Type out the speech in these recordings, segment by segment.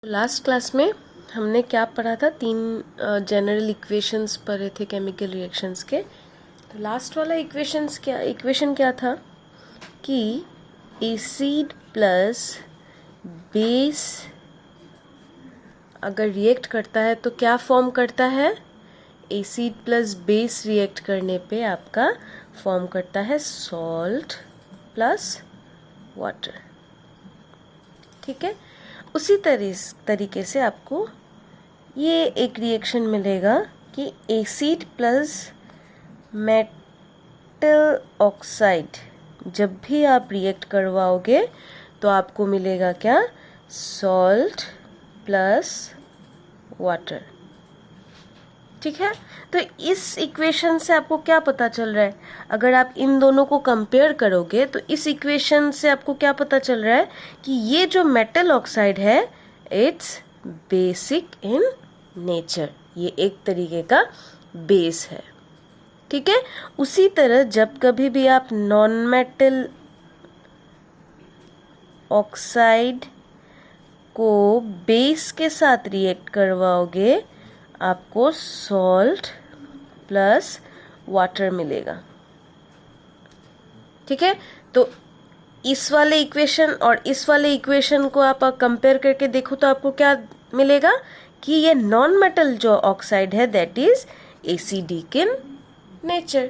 Last class में हमने क्या पढ़ा था? तीन जनरल इक्वेशंस पढ़े थे केमिकल रिएक्शंस के। तो लास्ट वाला इक्वेशन क्या था कि एसिड प्लस बेस अगर रिएक्ट करता है तो क्या फॉर्म करता है? एसिड प्लस बेस रिएक्ट करने पे आपका फॉर्म करता है सॉल्ट प्लस वाटर। ठीक है, उसी तरीके से आपको ये एक रिएक्शन मिलेगा कि एसिड प्लस मेटल ऑक्साइड जब भी आप रिएक्ट करवाओगे तो आपको मिलेगा क्या? Salt plus water. ठीक है, तो इस इक्वेशन से आपको क्या पता चल रहा है? अगर आप इन दोनों को कंपेयर करोगे तो इस इक्वेशन से आपको क्या पता चल रहा है कि ये जो मेटल ऑक्साइड है इट्स बेसिक इन नेचर, ये एक तरीके का बेस है। ठीक है, उसी तरह जब कभी भी आप नॉन मेटल ऑक्साइड को बेस के साथ रिएक्ट करवाओगे आपको सॉल्ट प्लस वाटर मिलेगा। ठीक है, तो इस वाले इक्वेशन और इस वाले इक्वेशन को आप कंपेयर करके देखो तो आपको क्या मिलेगा कि ये नॉन मेटल जो ऑक्साइड है that is acidic in nature.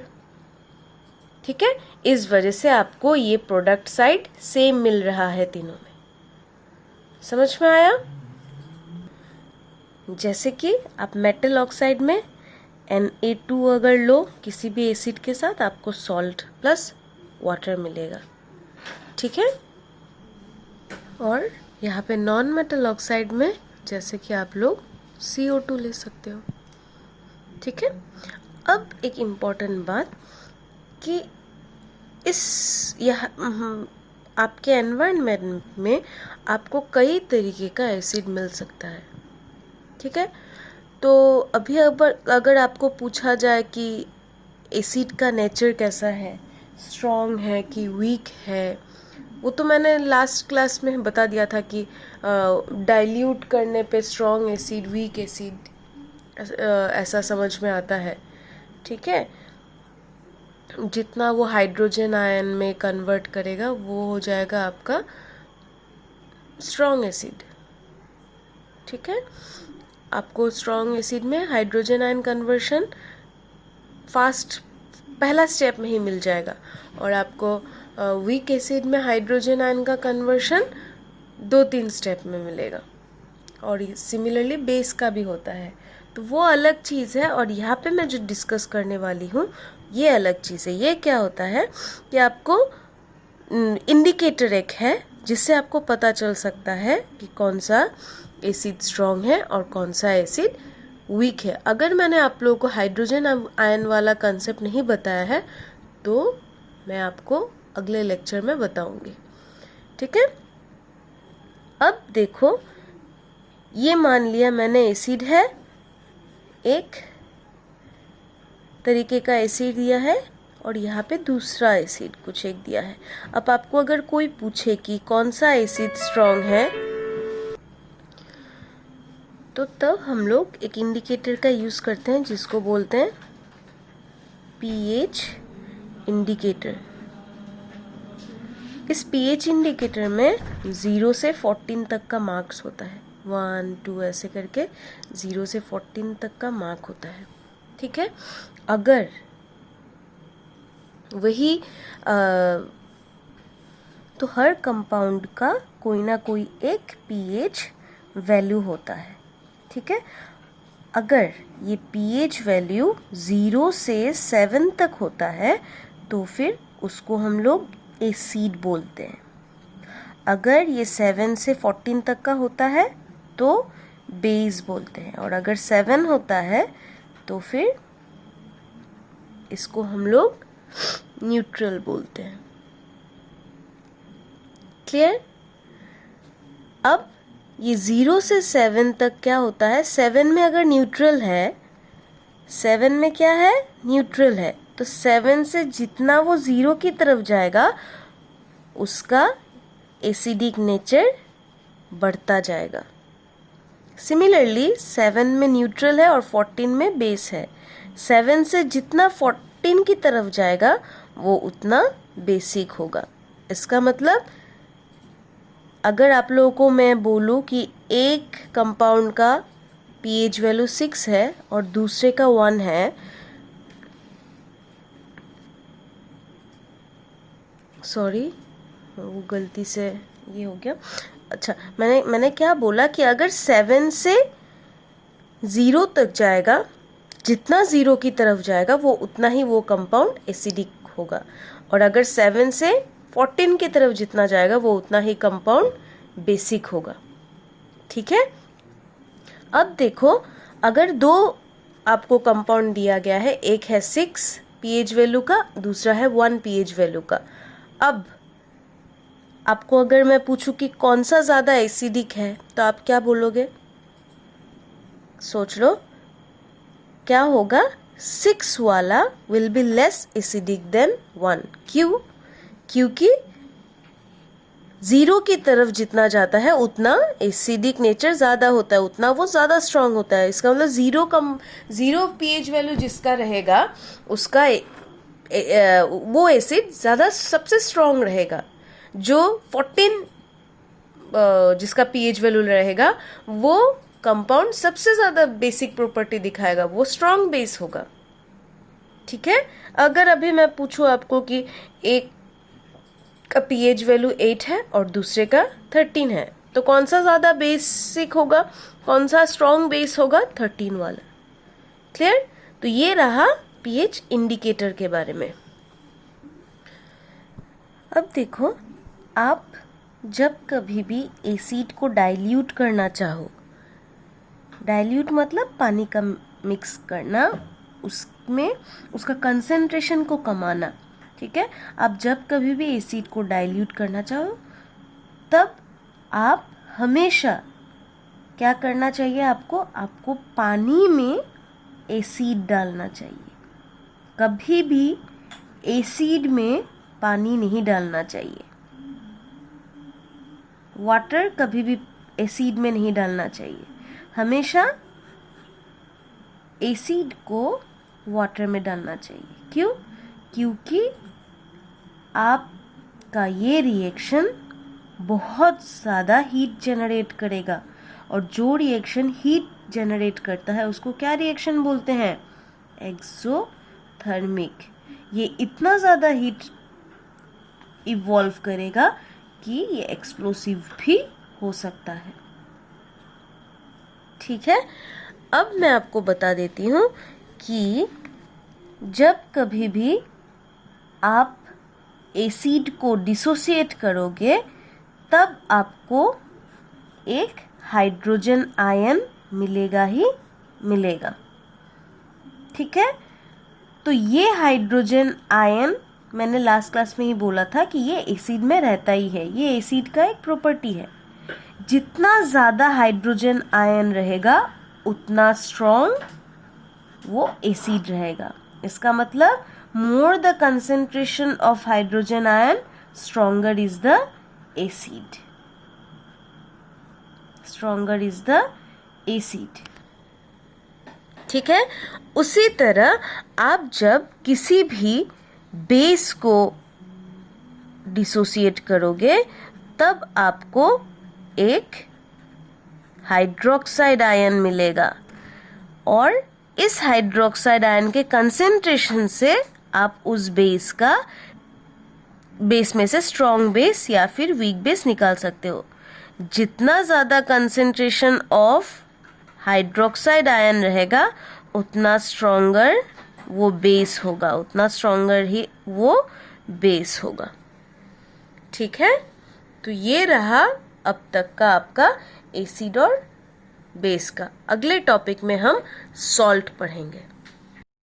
ठीक है, इस वजह से आपको ये प्रोडक्ट साइड सेम मिल रहा है तीनों में। समझ में आया? जैसे कि आप मेटल ऑक्साइड में Na2 अगर लो किसी भी एसिड के साथ आपको सॉल्ट प्लस वाटर मिलेगा। ठीक है, और यहाँ पे नॉन मेटल ऑक्साइड में जैसे कि आप लोग CO2 ले सकते हो। ठीक है, अब एक इम्पॉर्टेंट बात कि आपके एनवायरनमेंट में आपको कई तरीके का एसिड मिल सकता है। ठीक है, तो अभी अगर आपको पूछा जाए कि एसिड का नेचर कैसा है, स्ट्रॉन्ग है कि वीक है, वो तो मैंने लास्ट क्लास में बता दिया था कि डाइल्यूट करने पे स्ट्रॉन्ग एसिड, वीक एसिड ऐसा समझ में आता है। ठीक है, जितना वो हाइड्रोजन आयन में कन्वर्ट करेगा वो हो जाएगा आपका स्ट्रॉन्ग एसिड। ठीक है, आपको स्ट्रॉन्ग एसिड में हाइड्रोजन आयन कन्वर्शन फास्ट पहला स्टेप में ही मिल जाएगा, और आपको वीक एसिड में हाइड्रोजन आयन का कन्वर्शन 2-3 स्टेप में मिलेगा। और सिमिलरली बेस का भी होता है, तो वो अलग चीज़ है। और यहाँ पे मैं जो डिस्कस करने वाली हूँ ये अलग चीज़ है। ये क्या होता है कि आपको इंडिकेटर एक है जिससे आपको पता चल सकता है कि कौन सा एसिड स्ट्रॉन्ग है और कौन सा एसिड वीक है। अगर मैंने आप लोगों को हाइड्रोजन आयन वाला कंसेप्ट नहीं बताया है तो मैं आपको अगले लेक्चर में बताऊंगी। ठीक है, अब देखो, ये मान लिया मैंने एसिड है, एक तरीके का एसिड दिया है और यहाँ पे दूसरा एसिड कुछ एक दिया है। अब आपको अगर कोई पूछे कि कौन सा एसिड स्ट्रॉन्ग है तो तब हम लोग एक इंडिकेटर का यूज़ करते हैं जिसको बोलते हैं pH इंडिकेटर। इस pH इंडिकेटर में 0 से 14 तक का मार्क्स होता है, 1 2 ऐसे करके 0 से 14 तक का मार्क होता है। ठीक है, अगर वही तो हर कंपाउंड का कोई ना कोई एक pH वैल्यू होता है। ठीक है, अगर ये pH वैल्यू 0 से 7 तक होता है तो फिर उसको हम लोग एसिड बोलते हैं। अगर ये 7 से 14 तक का होता है तो बेस बोलते हैं, और अगर 7 होता है तो फिर इसको हम लोग न्यूट्रल बोलते हैं। क्लियर? अब ये 0 से 7 तक क्या होता है? 7 में अगर न्यूट्रल है, 7 में क्या है? न्यूट्रल है, तो 7 से जितना वो 0 की तरफ जाएगा उसका एसिडिक नेचर बढ़ता जाएगा। सिमिलरली 7 में न्यूट्रल है और 14 में बेस है। 7 से जितना 14 की तरफ जाएगा वो उतना बेसिक होगा। इसका मतलब अगर आप लोगों को मैं बोलूँ कि एक कंपाउंड का pH वैल्यू 6 है और दूसरे का 1 है, सॉरी वो गलती से ये हो गया। अच्छा, मैंने क्या बोला कि अगर 7 से 0 तक जाएगा, जितना 0 की तरफ जाएगा वो उतना ही वो कंपाउंड एसिडिक होगा, और अगर 7 से 14 की तरफ जितना जाएगा वो उतना ही कंपाउंड बेसिक होगा। ठीक है। अब देखो, अगर दो आपको कंपाउंड दिया गया है, एक है 6 pH वैल्यू का, दूसरा है 1 pH वैल्यू का। अब आपको अगर मैं पूछूं कि कौन सा ज़्यादा एसिडिक है तो आप क्या बोलोगे? सोच लो, क्या होगा? 6 वाला will be less acidic then 1। क्यों? क्योंकि 0 की तरफ जितना जाता है उतना एसिडिक नेचर ज़्यादा होता है, उतना वो ज़्यादा स्ट्रांग होता है। इसका मतलब 0 pH वैल्यू जिसका रहेगा उसका वो एसिड ज़्यादा सबसे स्ट्रांग रहेगा। जो 14 जिसका pH वैल्यू रहेगा वो कंपाउंड सबसे ज़्यादा बेसिक प्रॉपर्टी दिखाएगा, वो स्ट्रांग बेस होगा। ठीक है। अगर अभी मैं पूछूं आपको कि एक का pH वैल्यू 8 है और दूसरे का 13 है, तो कौन सा ज़्यादा बेसिक होगा, कौन सा स्ट्रांग बेस होगा? 13 वाला। क्लियर? तो ये रहा pH इंडिकेटर के बारे में। अब देखो, आप जब कभी भी एसिड को डाइल्यूट करना चाहो, डाइल्यूट मतलब पानी का मिक्स करना, उसमें उसका कंसंट्रेशन को कमाना। ठीक है। आप जब कभी भी एसिड को डाइल्यूट करना चाहो तब आप हमेशा क्या करना चाहिए? आपको पानी में एसिड डालना चाहिए। कभी भी एसिड में पानी नहीं डालना चाहिए। वाटर कभी भी एसिड में नहीं डालना चाहिए। हमेशा एसिड को वाटर में डालना चाहिए। क्यों? क्योंकि आपका ये रिएक्शन बहुत ज़्यादा हीट जनरेट करेगा, और जो रिएक्शन हीट जनरेट करता है उसको क्या रिएक्शन बोलते हैं? एक्सोथर्मिक। ये इतना ज़्यादा हीट इवॉल्व करेगा कि ये एक्सप्लोसिव भी हो सकता है। ठीक है। अब मैं आपको बता देती हूँ कि जब कभी भी आप एसिड को डिसोसिएट करोगे तब आपको एक हाइड्रोजन आयन मिलेगा ही मिलेगा। ठीक है। तो ये हाइड्रोजन आयन मैंने लास्ट क्लास में ही बोला था कि ये एसिड में रहता ही है, ये एसिड का एक प्रॉपर्टी है। जितना ज़्यादा हाइड्रोजन आयन रहेगा उतना स्ट्रॉन्ग वो एसिड रहेगा। इसका मतलब more the concentration of hydrogen ion, stronger is the acid. Stronger is the acid. ठीक है। उसी तरह आप जब किसी भी बेस को डिसोसिएट करोगे तब आपको एक हाइड्रोक्साइड आयन मिलेगा, और इस हाइड्रोक्साइड आयन के कंसेंट्रेशन से आप उस बेस में से स्ट्रॉन्ग बेस या फिर वीक बेस निकाल सकते हो। जितना ज़्यादा कंसेंट्रेशन ऑफ हाइड्रोक्साइड आयन रहेगा उतना स्ट्रॉन्गर वो बेस होगा, उतना स्ट्रॉन्गर ही वो बेस होगा। ठीक है। तो ये रहा अब तक का आपका एसिड और बेस का। अगले टॉपिक में हम सॉल्ट पढ़ेंगे।